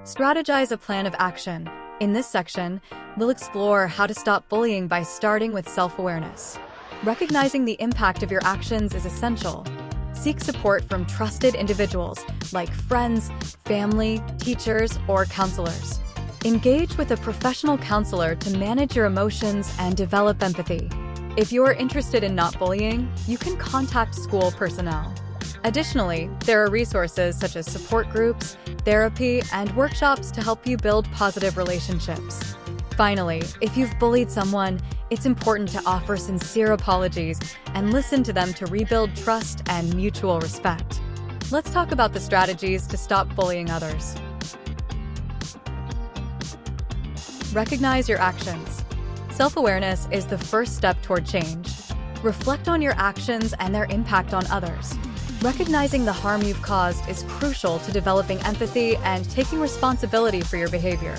Strategize a plan of action. In this section, we'll explore how to stop bullying by starting with self-awareness. Recognizing the impact of your actions is essential. Seek support from trusted individuals like friends, family, teachers, or counselors. Engage with a professional counselor to manage your emotions and develop empathy. If you are interested in not bullying, you can contact school personnel. Additionally, there are resources such as support groups, therapy, and workshops to help you build positive relationships. Finally, if you've bullied someone, it's important to offer sincere apologies and listen to them to rebuild trust and mutual respect. Let's talk about the strategies to stop bullying others. Recognize your actions. Self-awareness is the first step toward change. Reflect on your actions and their impact on others. Recognizing the harm you've caused is crucial to developing empathy and taking responsibility for your behavior.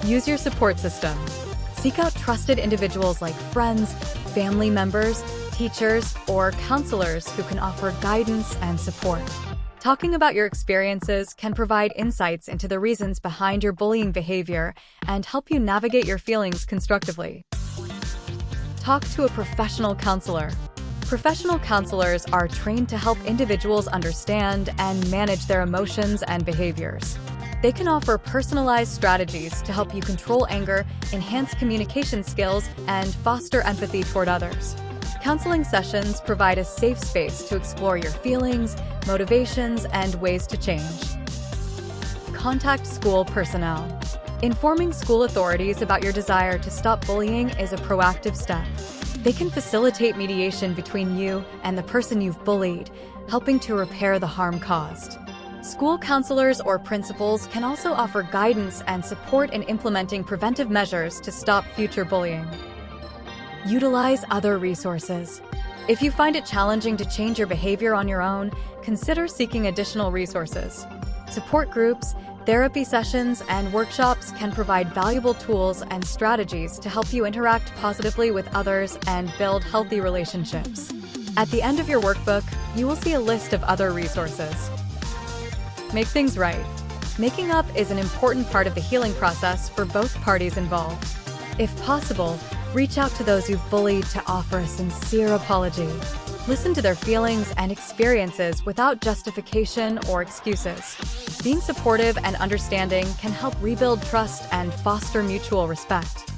Use your support system. Seek out trusted individuals like friends, family members, teachers, or counselors who can offer guidance and support. Talking about your experiences can provide insights into the reasons behind your bullying behavior and help you navigate your feelings constructively. Talk to a professional counselor. Professional counselors are trained to help individuals understand and manage their emotions and behaviors. They can offer personalized strategies to help you control anger, enhance communication skills, and foster empathy toward others. Counseling sessions provide a safe space to explore your feelings, motivations, and ways to change. Contact school personnel. Informing school authorities about your desire to stop bullying is a proactive step. They can facilitate mediation between you and the person you've bullied, helping to repair the harm caused. School counselors or principals can also offer guidance and support in implementing preventive measures to stop future bullying. Utilize other resources. If you find it challenging to change your behavior on your own, consider seeking additional resources. Support groups, therapy sessions, and workshops can provide valuable tools and strategies to help you interact positively with others and build healthy relationships. At the end of your workbook, you will see a list of other resources. Make things right. Making up is an important part of the healing process for both parties involved. If possible, reach out to those you've bullied to offer a sincere apology. Listen to their feelings and experiences without justification or excuses. Being supportive and understanding can help rebuild trust and foster mutual respect.